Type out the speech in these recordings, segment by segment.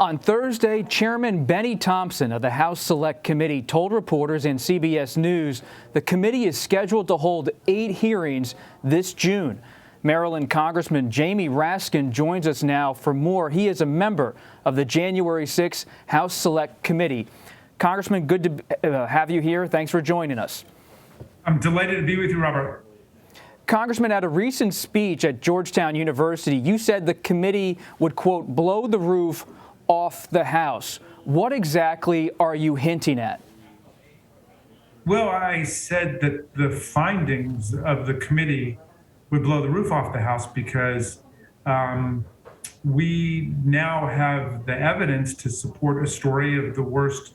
On Thursday, Chairman Benny Thompson of the House Select Committee told reporters in CBS News the committee is scheduled to hold 8 hearings this June. Maryland Congressman Jamie Raskin joins us now for more. He is a member of the January 6 House Select Committee. Congressman, good to have you here. Thanks for joining us. I'm delighted to be with you, Robert. Congressman, at a recent speech at Georgetown University, you said the committee would, quote, blow the roof off the House. What exactly are you hinting at? Well, I said that the findings of the committee would blow the roof off the House because we now have the evidence to support a story of the worst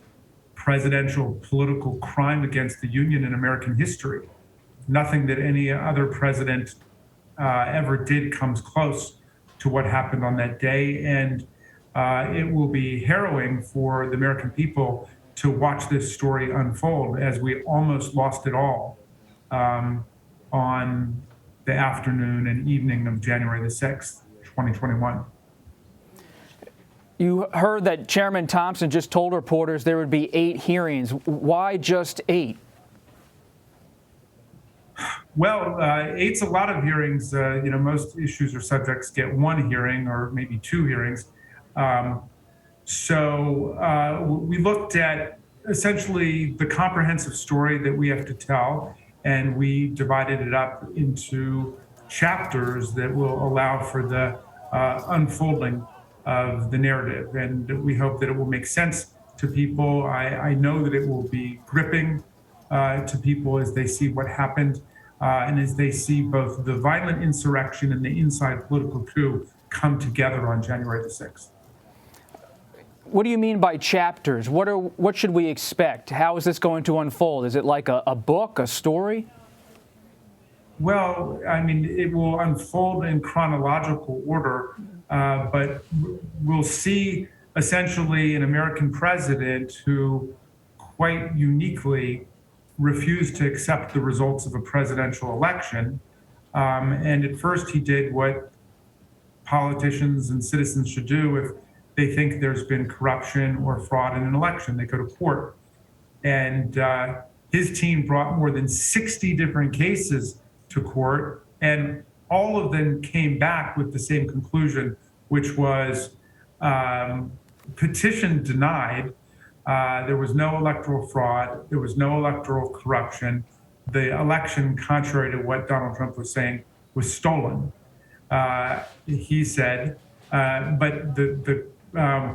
presidential political crime against the Union in American history. Nothing that any other president ever did comes close to what happened on that day. And it will be harrowing for the American people to watch this story unfold, as we almost lost it all on the afternoon and evening of January the 6th, 2021. You heard that Chairman Thompson just told reporters there would be 8 hearings. Why just 8? Well, 8's a lot of hearings. Most issues or subjects get 1 hearing or maybe 2 hearings. We looked at essentially the comprehensive story that we have to tell, and we divided it up into chapters that will allow for the unfolding of the narrative. And we hope that it will make sense to people. I know that it will be gripping to people as they see what happened and as they see both the violent insurrection and the inside political coup come together on January the 6th. What do you mean by chapters? What should we expect? How is this going to unfold? Is it like a book, a story? Well, I mean, it will unfold in chronological order, but we'll see essentially an American president who quite uniquely refused to accept the results of a presidential election. And at first he did what politicians and citizens should do if they think there's been corruption or fraud in an election. They go to court. And his team brought more than 60 different cases to court, and all of them came back with the same conclusion, which was petition denied. There was no electoral fraud. There was no electoral corruption. The election, contrary to what Donald Trump was saying, was stolen. He said, but the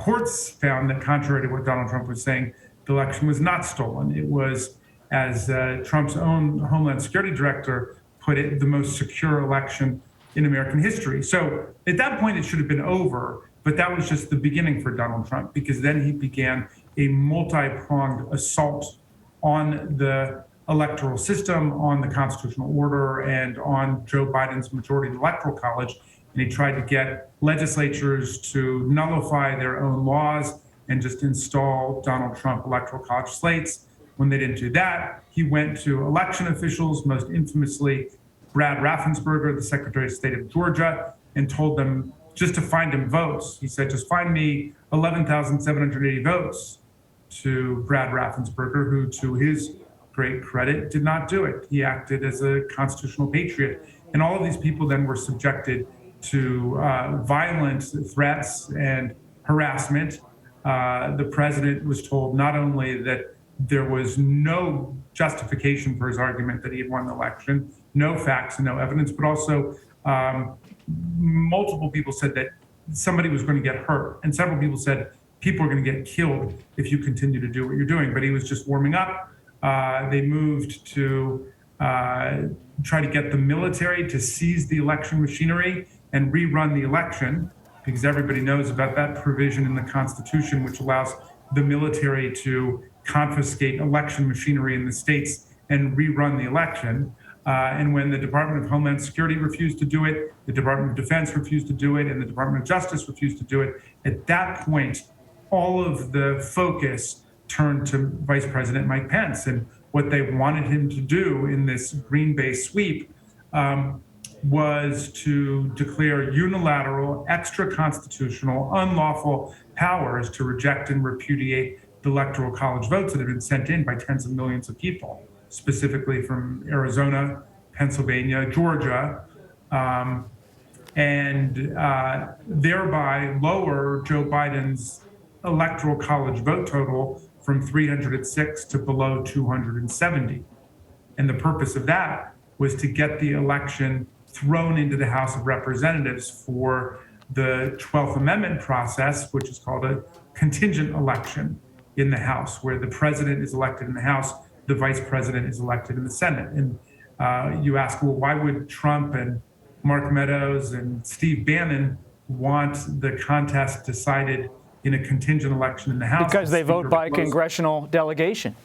courts found that, contrary to what Donald Trump was saying, the election was not stolen. It was, as Trump's own Homeland Security director put it, the most secure election in American history. So at that point, it should have been over, but that was just the beginning for Donald Trump, because then he began a multi-pronged assault on the electoral system, on the constitutional order, and on Joe Biden's majority in the Electoral College. And he tried to get legislatures to nullify their own laws and just install Donald Trump Electoral College slates. When they didn't do that, he went to election officials, most infamously Brad Raffensperger, the Secretary of State of Georgia, and told them just to find him votes. He said, just find me 11,780 votes, to Brad Raffensperger, who, to his great credit, did not do it. He acted as a constitutional patriot. And all of these people then were subjected to violent threats and harassment. The president was told not only that there was no justification for his argument that he had won the election, no facts and no evidence, but also multiple people said that somebody was going to get hurt. And several people said, people are going to get killed if you continue to do what you're doing. But he was just warming up. They moved to try to get the military to seize the election machinery and rerun the election, because everybody knows about that provision in the Constitution, which allows the military to confiscate election machinery in the states and rerun the election. And when the Department of Homeland Security refused to do it, the Department of Defense refused to do it, and the Department of Justice refused to do it, at that point, all of the focus turned to Vice President Mike Pence and what they wanted him to do in this Green Bay sweep. was to declare unilateral, extra-constitutional, unlawful powers to reject and repudiate the electoral college votes that had been sent in by tens of millions of people, specifically from Arizona, Pennsylvania, Georgia, and thereby lower Joe Biden's electoral college vote total from 306 to below 270. And the purpose of that was to get the election thrown into the House of Representatives for the 12th Amendment process, which is called a contingent election in the House, where the president is elected in the House, the vice president is elected in the Senate. And you ask, well, why would Trump and Mark Meadows and Steve Bannon want the contest decided in a contingent election in the House? Because they vote by congressional delegation.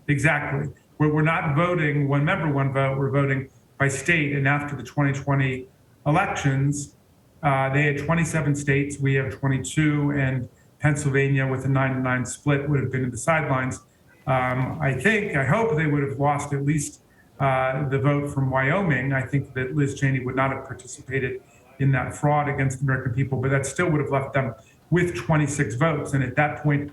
Exactly. We're not voting one member, one vote. We're voting by state. And after the 2020 elections, they had 27 states. We have 22, and Pennsylvania, with a 9-9 split, would have been in the sidelines. I hope they would have lost at least the vote from Wyoming. I think that Liz Cheney would not have participated in that fraud against the American people, but that still would have left them with 26 votes. And at that point,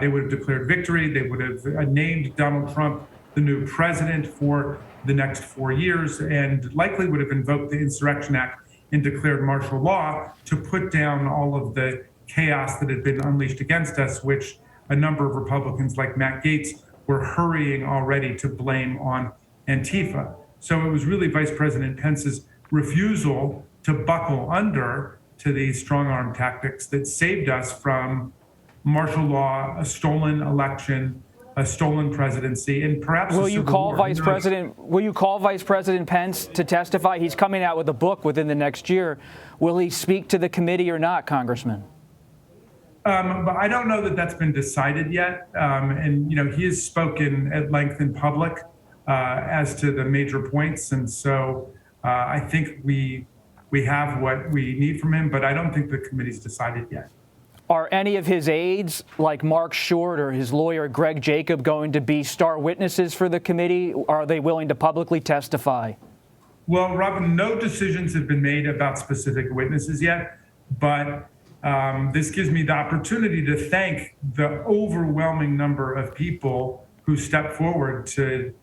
they would have declared victory. They would have named Donald Trump the new president for the next 4 years, and likely would have invoked the Insurrection Act and declared martial law to put down all of the chaos that had been unleashed against us, which a number of Republicans like Matt Gaetz were hurrying already to blame on Antifa. So it was really Vice President Pence's refusal to buckle under to these strong-arm tactics that saved us from martial law, a stolen election, a stolen presidency, and perhaps Will you call Vice President Pence to testify? He's coming out with a book within the next year. Will he speak to the committee or not, Congressman? But I don't know that that's been decided yet. And he has spoken at length in public as to the major points, and so I think we have what we need from him. But I don't think the committee's decided yet. Are any of his aides, like Mark Short or his lawyer Greg Jacob, going to be star witnesses for the committee? Are they willing to publicly testify? Well, Robin, no decisions have been made about specific witnesses yet, but this gives me the opportunity to thank the overwhelming number of people who stepped forward to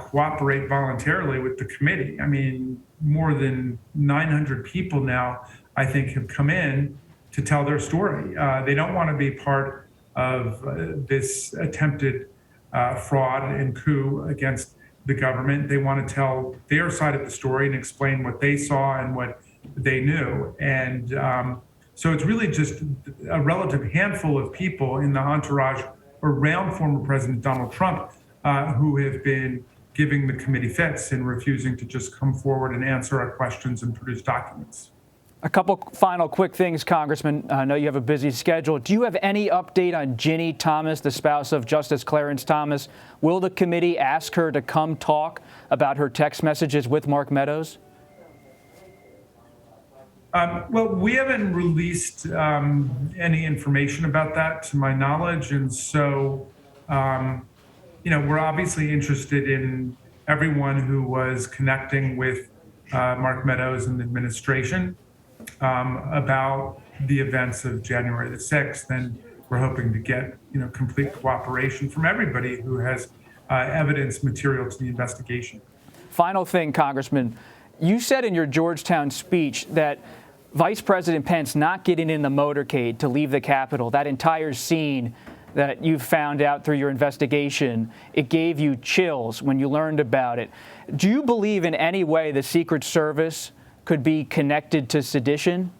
cooperate voluntarily with the committee. I mean, more than 900 people now, I think, have come in to tell their story. They don't want to be part of this attempted fraud and coup against the government. They want to tell their side of the story and explain what they saw and what they knew. And so it's really just a relative handful of people in the entourage around former President Donald Trump who have been giving the committee fits and refusing to just come forward and answer our questions and produce documents. A couple final quick things, Congressman. I know you have a busy schedule. Do you have any update on Ginny Thomas, the spouse of Justice Clarence Thomas? Will the committee ask her to come talk about her text messages with Mark Meadows? Well, we haven't released any information about that, to my knowledge. And so, we're obviously interested in everyone who was connecting with Mark Meadows and the administration about the events of January the 6th. And we're hoping to get, complete cooperation from everybody who has evidence material to the investigation. Final thing, Congressman, you said in your Georgetown speech that Vice President Pence not getting in the motorcade to leave the Capitol, that entire scene that you found out through your investigation, it gave you chills when you learned about it. Do you believe in any way the Secret Service could be connected to sedition?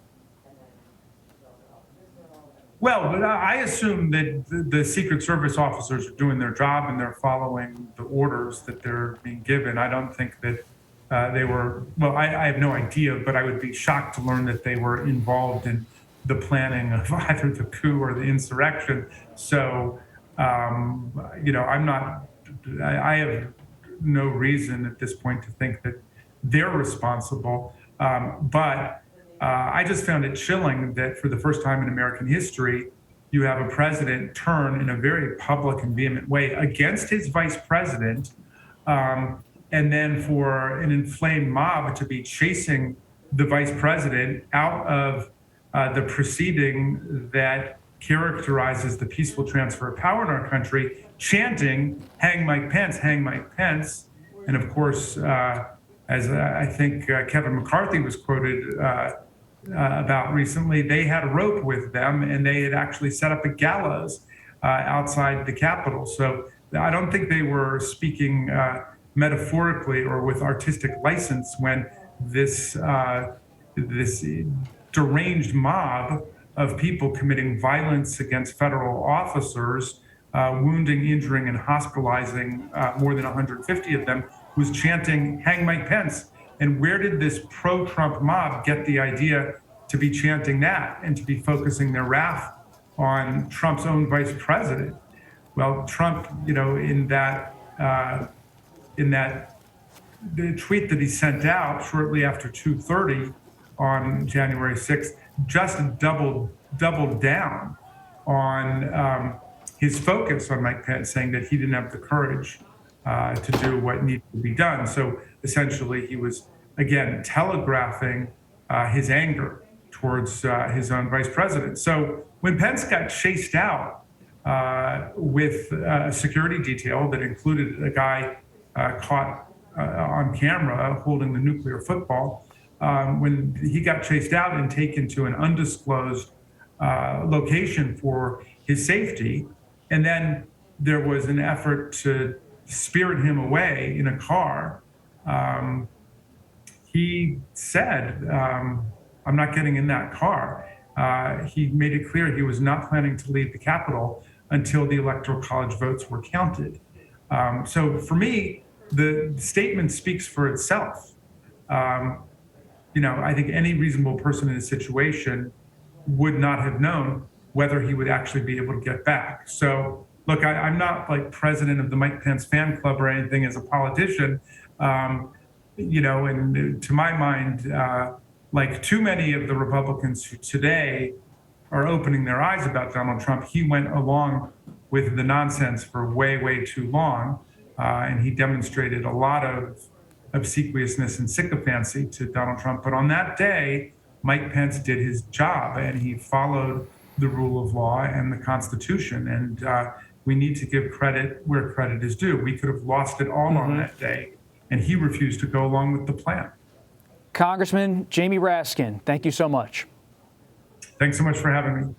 Well, I assume that the Secret Service officers are doing their job and they're following the orders that they're being given. I don't think that they were, well, I have no idea, but I would be shocked to learn that they were involved in the planning of either the coup or the insurrection. So, I have no reason at this point to think that they're responsible. But I just found it chilling that for the first time in American history, you have a president turn in a very public and vehement way against his vice president and then for an inflamed mob to be chasing the vice president out of the proceeding that characterizes the peaceful transfer of power in our country, chanting, "Hang Mike Pence, hang Mike Pence." And of course, as I think Kevin McCarthy was quoted about recently, they had a rope with them and they had actually set up a gallows outside the Capitol. So I don't think they were speaking metaphorically or with artistic license when this deranged mob of people committing violence against federal officers, wounding, injuring, and hospitalizing more than 150 of them, was chanting, "Hang Mike Pence." And where did this pro-Trump mob get the idea to be chanting that and to be focusing their wrath on Trump's own vice president? Well, Trump, in the tweet that he sent out shortly after 2:30 on January 6th, just doubled down on his focus on Mike Pence, saying that he didn't have the courage to do what needed to be done. So essentially, he was, again, telegraphing his anger towards his own vice president. So when Pence got chased out with a security detail that included a guy caught on camera holding the nuclear football, when he got chased out and taken to an undisclosed location for his safety, and then there was an effort to spirit him away in a car, he said, "I'm not getting in that car." He made it clear he was not planning to leave the Capitol until the Electoral College votes were counted. So for me, the statement speaks for itself. I think any reasonable person in a situation would not have known whether he would actually be able to get back. So look, I'm not like president of the Mike Pence fan club or anything as a politician, and to my mind, like too many of the Republicans who today are opening their eyes about Donald Trump, he went along with the nonsense for way, way too long. And he demonstrated a lot of obsequiousness and sycophancy to Donald Trump. But on that day, Mike Pence did his job and he followed the rule of law and the Constitution. And we need to give credit where credit is due. We could have lost it all on that day, and he refused to go along with the plan. Congressman Jamie Raskin, thank you so much. Thanks so much for having me.